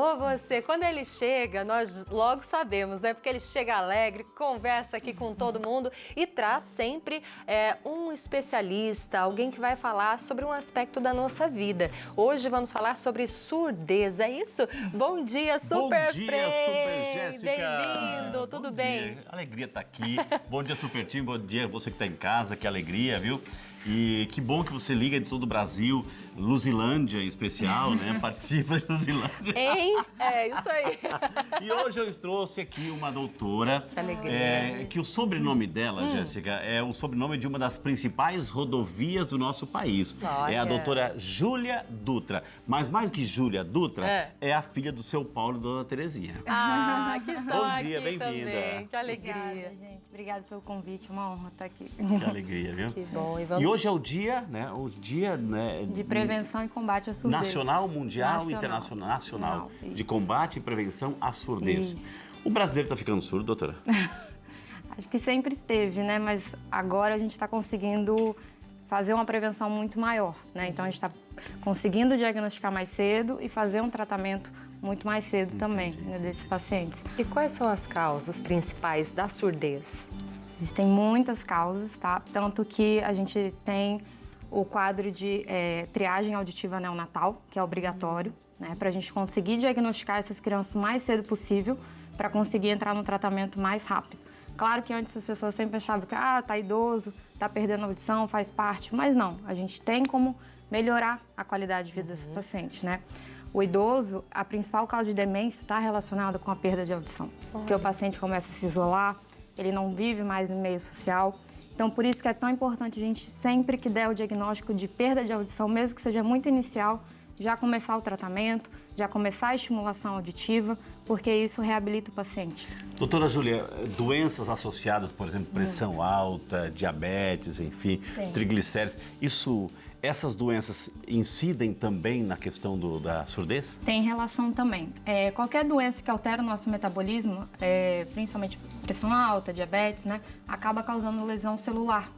Ô, você, quando ele chega, nós logo sabemos, né? Porque ele chega alegre, conversa aqui com todo mundo e traz sempre um especialista, alguém que vai falar sobre um aspecto da nossa vida. Hoje vamos falar sobre surdez, é isso? Bom dia, Super Bom dia, Frei! Super Jéssica! Bem-vindo, tudo bem? Alegria estar aqui. Bom dia, Super Team, bom dia você que está em casa, que alegria, viu? E que bom que você liga de todo o Brasil, Luzilândia em especial, né? Participa de Luzilândia. Hein? É isso aí. E hoje eu trouxe aqui uma doutora, Alegria. que o sobrenome dela, Jéssica, é o sobrenome de uma das principais rodovias do nosso país. Olha. É a doutora Júlia Dutra. Mas mais do que Júlia Dutra, é a filha do seu Paulo e da dona Terezinha. Ah, que estão Bom dia, aqui bem-vinda. também. Que alegria. Obrigada, gente. Obrigada pelo convite, uma honra estar aqui. Que alegria, viu? Que bom. E hoje é o dia, né? O dia, né, De prevenção e combate à surdez. nacional, mundial, internacional, nacional de combate e prevenção à surdez. Isso. O brasileiro está ficando surdo, doutora? Acho que sempre esteve, né? Mas agora a gente está conseguindo fazer uma prevenção muito maior, né? Então a gente está conseguindo diagnosticar mais cedo e fazer um tratamento muito mais cedo também, né, desses pacientes. E quais são as causas principais da surdez? Existem muitas causas, tá? Tanto que a gente tem o quadro de triagem auditiva neonatal, que é obrigatório, né? Para a gente conseguir diagnosticar essas crianças o mais cedo possível, para conseguir entrar no tratamento mais rápido. Claro que antes as pessoas sempre achavam que, tá idoso, tá perdendo a audição, faz parte, mas não. A gente tem como melhorar a qualidade de vida desse paciente, né? O idoso, a principal causa de demência está relacionada com a perda de audição. Porque o paciente começa a se isolar, ele não vive mais no meio social. Então, por isso que é tão importante a gente, sempre que der o diagnóstico de perda de audição, mesmo que seja muito inicial, já começar o tratamento, já começar a estimulação auditiva, porque isso reabilita o paciente. Doutora Júlia, doenças associadas, por exemplo, pressão alta, diabetes, enfim, triglicéridos, essas doenças incidem também na questão da surdez? Tem relação também. Qualquer doença que altera o nosso metabolismo, principalmente pressão alta, diabetes, né, acaba causando lesão celular.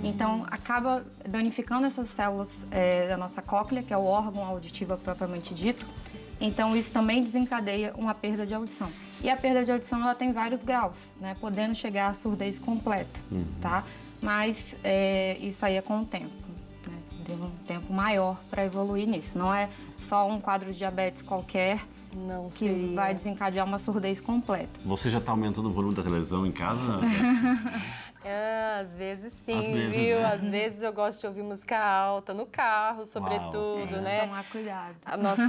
Então, acaba danificando essas células da nossa cóclea, que é o órgão auditivo propriamente dito. Então, isso também desencadeia uma perda de audição. E a perda de audição, ela tem vários graus, né, podendo chegar à surdez completa, tá? Mas isso aí é com o tempo. Tem um tempo maior para evoluir nisso. Não é só um quadro de diabetes qualquer que vai desencadear uma surdez completa. Você já está aumentando o volume da televisão em casa? Às vezes sim, Às vezes, viu? né? Às vezes eu gosto de ouvir música alta, no carro, sobretudo, né? Tomar cuidado. Nós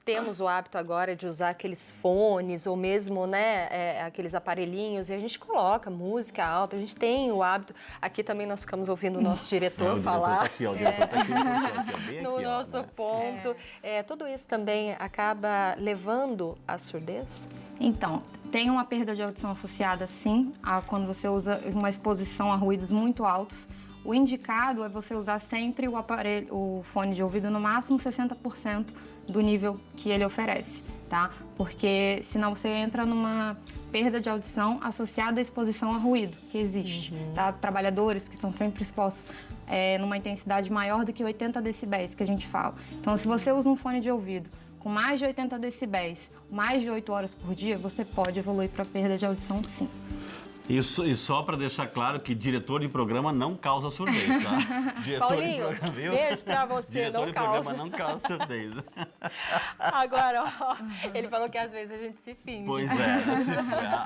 temos o hábito agora de usar aqueles fones ou mesmo, né, aqueles aparelhinhos e a gente coloca música alta, a gente tem o hábito. Aqui também nós ficamos ouvindo o nosso diretor falar. O diretor tá aqui, bem no aqui, nosso né? ponto. Tudo isso também acaba levando à surdez? Então, tem uma perda de audição associada, sim, a quando você usa uma exposição a ruídos muito altos. O indicado é você usar sempre o fone de ouvido no máximo 60% do nível que ele oferece, tá? Porque senão você entra numa perda de audição associada à exposição a ruído, que existe, tá? Trabalhadores que são sempre expostos numa intensidade maior do que 80 decibéis, que a gente fala. Então, se você usa um fone de ouvido com mais de 80 decibéis, mais de 8 horas por dia, você pode evoluir para perda de audição, sim. Isso, e só para deixar claro que diretor de programa não causa surdez, tá? Diretor Paulinho, de programa, viu? beijo pra você, diretor não de causa. programa não causa surdez. Agora, ó, ele falou que às vezes a gente se finge. Pois é,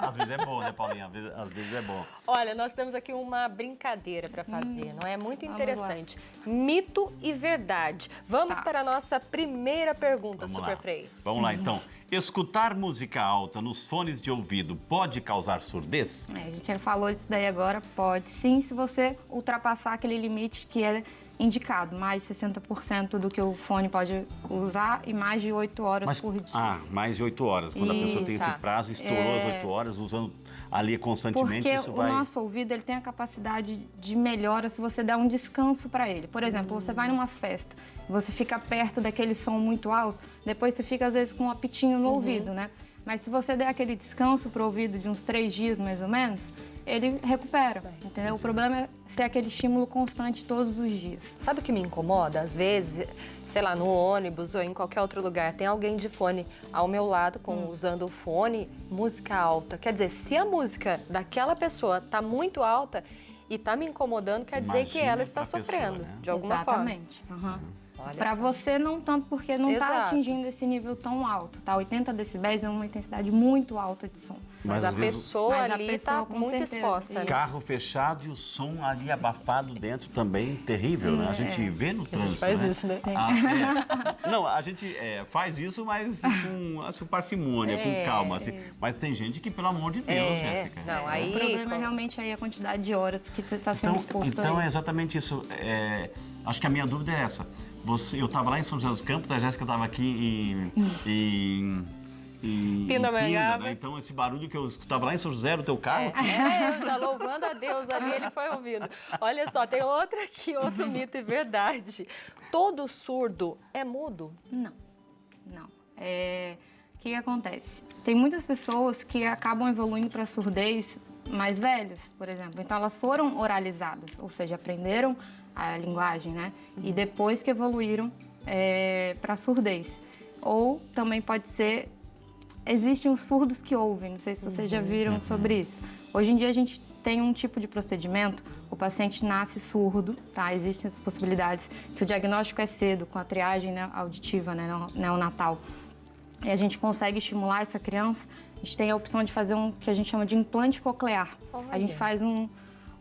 às vezes é bom, né, Paulinha? Às vezes é bom. Olha, nós temos aqui uma brincadeira para fazer, não é? Muito interessante. Mito e verdade. Vamos para a nossa primeira pergunta, Super Frei. Vamos lá, então. Escutar música alta nos fones de ouvido pode causar surdez? A gente já falou disso daí agora, pode sim, se você ultrapassar aquele limite que é indicado, mais 60% do que o fone pode usar e mais de 8 horas por dia. Mais de 8 horas. Quando a pessoa tem esse prazo, estourou as 8 horas, usando ali constantemente, porque isso vai... o nosso ouvido, ele tem a capacidade de melhora se você der um descanso para ele. Por exemplo, você vai numa festa, você fica perto daquele som muito alto, depois você fica às vezes com um apitinho no ouvido, né? Mas se você der aquele descanso para o ouvido de uns 3 dias mais ou menos, ele recupera, entendeu? O problema é ser aquele estímulo constante todos os dias. Sabe o que me incomoda? Às vezes, sei lá, no ônibus ou em qualquer outro lugar, tem alguém de fone ao meu lado usando o fone, música alta. Quer dizer, se a música daquela pessoa tá muito alta e tá me incomodando, quer dizer que ela está sofrendo, pessoa, né? de alguma forma. Exatamente. Olha Para só. você não tanto, porque não está Exato. atingindo esse nível tão alto, tá? 80 decibéis é uma intensidade muito alta de som. Mas às a vezes, pessoa Mas a ali pessoa, tá com muito certeza, exposta, né? carro fechado e o som ali abafado dentro também, terrível, né? A gente vê no trânsito, faz né? isso, né? Não, a gente faz isso, mas com acho, parcimônia, com calma. Assim. Mas tem gente que, pelo amor de Deus, Jéssica. Não, aí... O problema é realmente aí a quantidade de horas que você está sendo exposto Então a é isso. exatamente isso. Acho que a minha dúvida é essa. Eu estava lá em São José dos Campos, a Jéssica estava aqui em Pindamonhangaba. né? Então esse barulho que eu escutava lá em São José, no teu carro... Eu já louvando a Deus ali, ele foi ouvindo. Olha só, tem outra aqui, outro mito e verdade. Todo surdo é mudo? Não. O que acontece? Tem muitas pessoas que acabam evoluindo para surdez mais velhas, por exemplo. Então, elas foram oralizadas, ou seja, aprenderam a linguagem, né? E depois que evoluíram para surdez. Ou também pode ser... Existem os surdos que ouvem, não sei se vocês já viram sobre isso. Hoje em dia, a gente tem um tipo de procedimento, o paciente nasce surdo, tá? Existem essas possibilidades. Se o diagnóstico é cedo, com a triagem, né, auditiva, né, neonatal, e a gente consegue estimular essa criança, a gente tem a opção de fazer um que a gente chama de implante coclear. A gente faz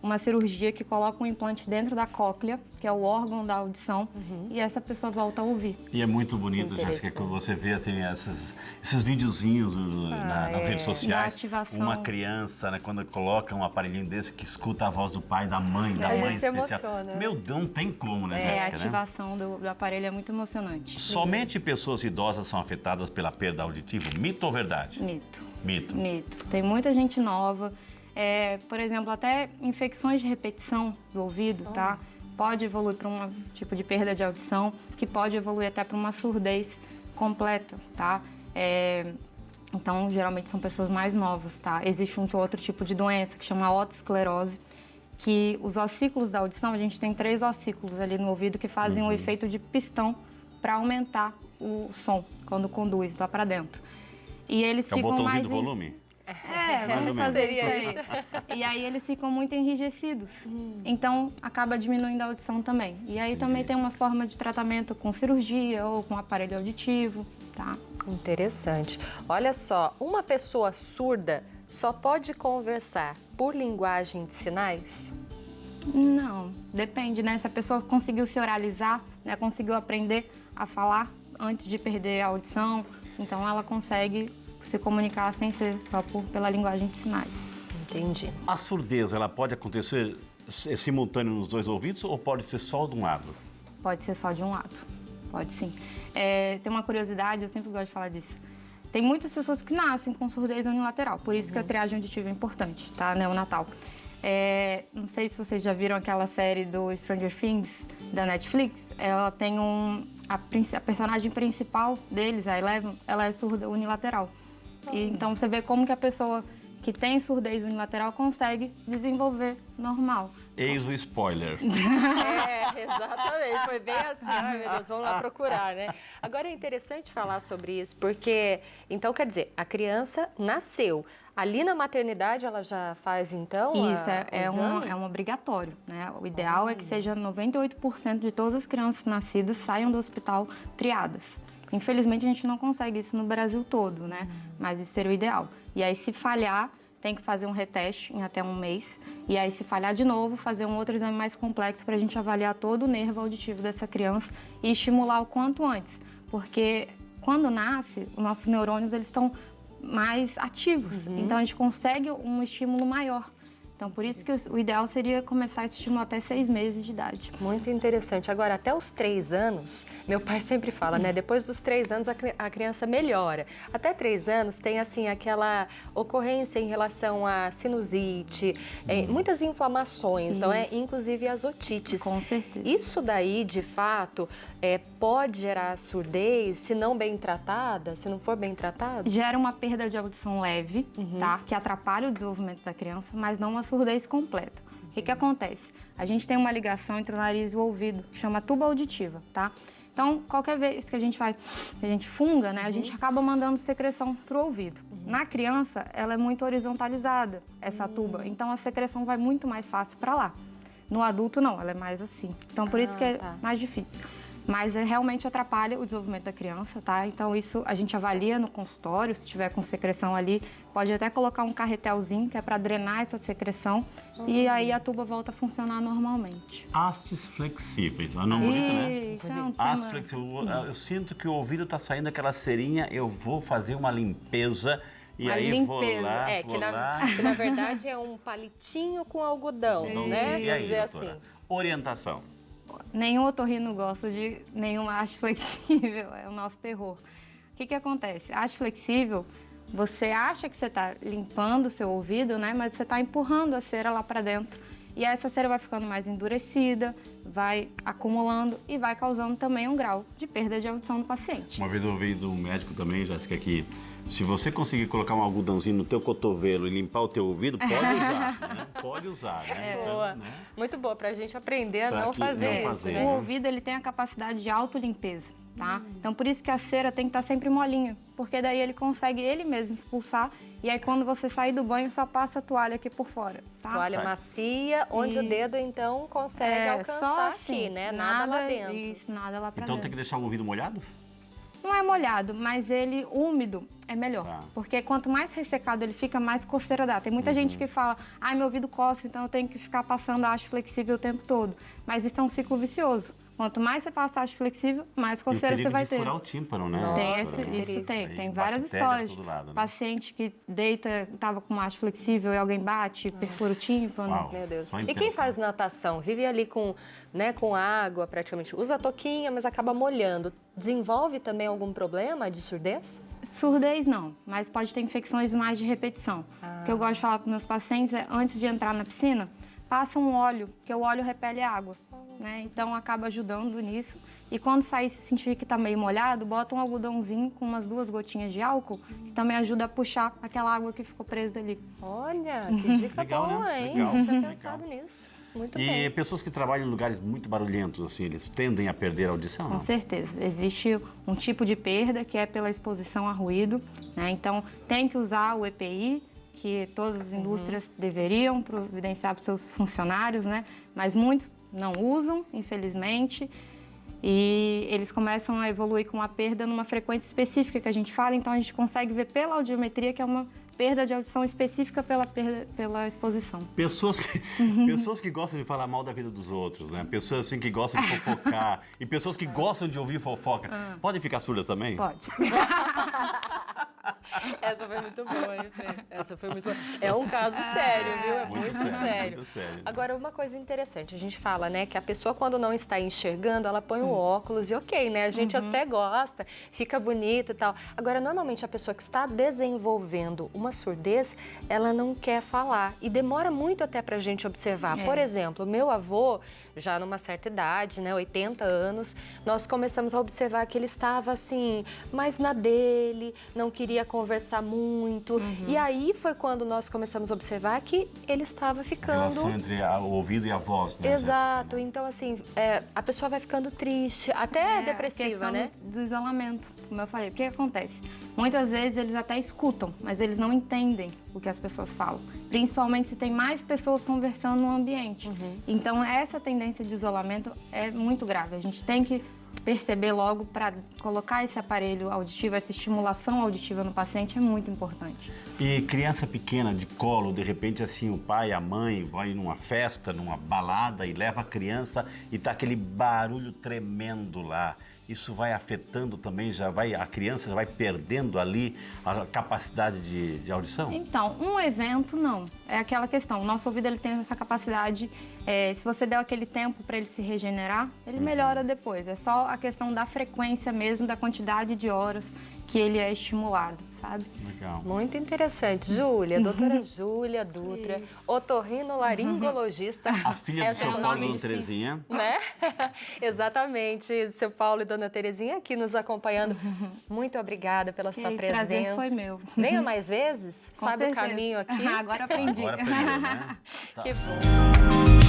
uma cirurgia que coloca um implante dentro da cóclea, que é o órgão da audição, e essa pessoa volta a ouvir. E é muito bonito, Jéssica, que você vê, tem esses videozinhos nas redes sociais. Da ativação. Uma criança, né, quando coloca um aparelhinho desse, que escuta a voz do pai, da mãe, da mãe gente se especial. emociona. Meu Deus, não tem como, né, A Jéssica? Né? ativação do aparelho é muito emocionante. Somente pessoas idosas são afetadas pela perda auditiva? Mito ou verdade? Mito. Mito. Tem muita gente nova. Por exemplo, até infecções de repetição do ouvido, tá? Pode evoluir para um tipo de perda de audição, que pode evoluir até para uma surdez completa, tá? Então, geralmente são pessoas mais novas, tá? Existe um outro tipo de doença que chama otosclerose, que os ossículos da audição, a gente tem 3 ossículos ali no ouvido que fazem o efeito de pistão para aumentar o som quando conduz lá para dentro. E eles É o ficam botãozinho mais do volume? vamos fazer isso aí. E aí eles ficam muito enrijecidos. Então, acaba diminuindo a audição também. E aí também tem uma forma de tratamento com cirurgia ou com aparelho auditivo, tá? Interessante. Olha só, uma pessoa surda só pode conversar por linguagem de sinais? Não, depende, né? Se a pessoa conseguiu se oralizar, né? Conseguiu aprender a falar antes de perder a audição, então ela consegue se comunicar sem ser só pela linguagem de sinais. Entendi. A surdez, ela pode acontecer simultâneo nos 2 ouvidos ou pode ser só de um lado? Pode ser só de um lado, pode sim. Tem uma curiosidade, eu sempre gosto de falar disso. Tem muitas pessoas que nascem com surdez unilateral, por isso que a triagem auditiva é importante, tá? Neonatal. Não sei se vocês já viram aquela série do Stranger Things, da Netflix. Ela tem a personagem principal deles, a Eleven, ela é surda unilateral. E, então você vê como que a pessoa que tem surdez unilateral consegue desenvolver normal. Eis o spoiler. Exatamente. Foi bem assim. Ai, meu Deus, vamos lá procurar, né? Agora é interessante falar sobre isso, porque, então, quer dizer, a criança nasceu. Ali na maternidade ela já faz, então, Isso, é um obrigatório, né? O ideal é que seja 98% de todas as crianças nascidas saiam do hospital triadas. Infelizmente, a gente não consegue isso no Brasil todo, né? Mas isso seria o ideal. E aí, se falhar, tem que fazer um reteste em até 1 mês. E aí, se falhar de novo, fazer um outro exame mais complexo para a gente avaliar todo o nervo auditivo dessa criança e estimular o quanto antes. Porque quando nasce, os nossos neurônios eles estão mais ativos. Então, a gente consegue um estímulo maior. Então, por isso que o ideal seria começar esse estímulo até 6 meses de idade. Muito interessante. Agora, até os 3 anos, meu pai sempre fala, né? Depois dos 3 anos, a criança melhora. Até 3 anos tem, assim, aquela ocorrência em relação à sinusite, muitas inflamações, não é? Inclusive as otites. Com certeza. Isso daí, de fato, pode gerar surdez se não bem tratada, se não for bem tratado? Gera uma perda de audição leve, tá? Que atrapalha o desenvolvimento da criança, mas não uma surdez completa. O que acontece? A gente tem uma ligação entre o nariz e o ouvido, chama tuba auditiva, tá? Então, qualquer vez que a gente funga, né, a gente acaba mandando secreção para o ouvido. Na criança, ela é muito horizontalizada, essa tuba, então a secreção vai muito mais fácil para lá. No adulto, não, ela é mais assim. Então, por isso que é mais difícil. Mas realmente atrapalha o desenvolvimento da criança, tá? Então, isso a gente avalia no consultório, se tiver com secreção ali, pode até colocar um carretelzinho, que é para drenar essa secreção, e aí a tuba volta a funcionar normalmente. Hastes flexíveis, é um nome bonito, né? Isso é um Hastes tema... flexíveis. Eu sinto que o ouvido está saindo aquela cerinha, eu vou fazer uma limpeza. E Uma aí limpeza. vou lá, Que na verdade é um palitinho com algodão, né? E aí, Vamos dizer doutora? assim. Orientação. Nenhum otorrino gosta de nenhuma haste flexível, é o nosso terror. O que acontece? A haste flexível, você acha que você está limpando o seu ouvido, né? Mas você está empurrando a cera lá para dentro. E essa cera vai ficando mais endurecida, vai acumulando e vai causando também um grau de perda de audição do paciente. Uma vez eu ouvi de um médico também, Jéssica, que se você conseguir colocar um algodãozinho no teu cotovelo e limpar o teu ouvido, pode usar, né? Pode usar, né? Então, Boa. né? Muito boa, pra gente aprender a Pra não que fazer não isso, fazer, né? O ouvido ele tem a capacidade de autolimpeza, tá? Então por isso que a cera tem que estar sempre molinha, porque daí ele consegue ele mesmo expulsar e aí quando você sair do banho só passa a toalha aqui por fora, tá? Toalha macia, onde o dedo então consegue alcançar só aqui, assim, né? Nada lá dentro. Isso, nada lá pra Então dentro. tem que deixar o ouvido molhado? Não é molhado, mas ele úmido é melhor. Tá. Porque quanto mais ressecado ele fica, mais coceira dá. Tem muita gente que fala, ai, meu ouvido coça, então eu tenho que ficar passando a haste flexível o tempo todo. Mas isso é um ciclo vicioso. Quanto mais você passa a haste flexível, mais coceira você vai de ter. furar o tímpano, né? Tem doutora? isso tem. Aí Tem várias bactéria histórias. de todo lado, né? Paciente que deita, tava com uma haste flexível e alguém bate, perfura o tímpano. Uau. Meu Deus. Só E quem intenso, faz né? natação, vive ali com água praticamente, usa a touquinha, mas acaba molhando. Desenvolve também algum problema de surdez? Surdez não, mas pode ter infecções mais de repetição. O que eu gosto de falar para meus pacientes é, antes de entrar na piscina, passa um óleo, porque o óleo repele a água, né? Então acaba ajudando nisso. E quando sair se sentir que está meio molhado, bota um algodãozinho com umas 2 gotinhas de álcool, que também ajuda a puxar aquela água que ficou presa ali. Olha, que dica Legal, boa, né? hein? Legal, Não tinha legal. pensado nisso. Muito E bem. pessoas que trabalham em lugares muito barulhentos, assim, eles tendem a perder a audição, Com não? certeza. Existe um tipo de perda que é pela exposição a ruído, né? Então tem que usar o EPI, que todas as indústrias deveriam providenciar para os seus funcionários, né? Mas muitos não usam, infelizmente. E eles começam a evoluir com uma perda numa frequência específica que a gente fala, então a gente consegue ver pela audiometria que é uma perda de audição específica pela exposição. Pessoas que gostam de falar mal da vida dos outros, né? Pessoas assim que gostam de fofocar e pessoas que gostam de ouvir fofoca. Podem ficar surdas também? Pode. Essa foi muito boa, hein, Fê? Essa foi muito boa. É um caso sério, viu? É muito sério. Muito sério. Agora, uma coisa interessante, a gente fala, né, que a pessoa quando não está enxergando, ela põe o óculos e ok, né? A gente até gosta, fica bonito e tal. Agora, normalmente a pessoa que está desenvolvendo uma surdez, ela não quer falar e demora muito até pra gente observar. Por exemplo, meu avô, já numa certa idade, né, 80 anos, nós começamos a observar que ele estava assim, mais na dele, não queria conversar muito. E aí foi quando nós começamos a observar que ele estava A ficando... relação entre o ouvido e a voz, né? Exato, então assim, a pessoa vai ficando triste, até depressiva, a questão né? do isolamento, como eu falei. O que acontece? Muitas vezes eles até escutam, mas eles não entendem o que as pessoas falam. Principalmente se tem mais pessoas conversando no ambiente. Então, essa tendência de isolamento é muito grave. A gente tem que perceber logo para colocar esse aparelho auditivo, essa estimulação auditiva no paciente é muito importante. E criança pequena de colo, de repente assim, o pai, a mãe vai numa festa, numa balada e leva a criança e tá aquele barulho tremendo lá. Isso vai afetando também, a criança já vai perdendo ali a capacidade de audição? Então, um evento não. É aquela questão, o nosso ouvido ele tem essa capacidade, se você der aquele tempo para ele se regenerar, ele melhora depois. É só a questão da frequência mesmo, da quantidade de horas que ele é estimulado, sabe? Legal. Muito interessante. Júlia, doutora Júlia Dutra, otorrinolaringologista. A filha do Esse é seu o Paulo e nome Dona Terezinha. né? Exatamente, seu Paulo e dona Terezinha aqui nos acompanhando. Muito obrigada pela sua Esse presença. prazer foi meu. Venha mais vezes, Com sabe certeza. o caminho aqui? Agora aprendi. Agora aprendeu, né? Tá. Que bom.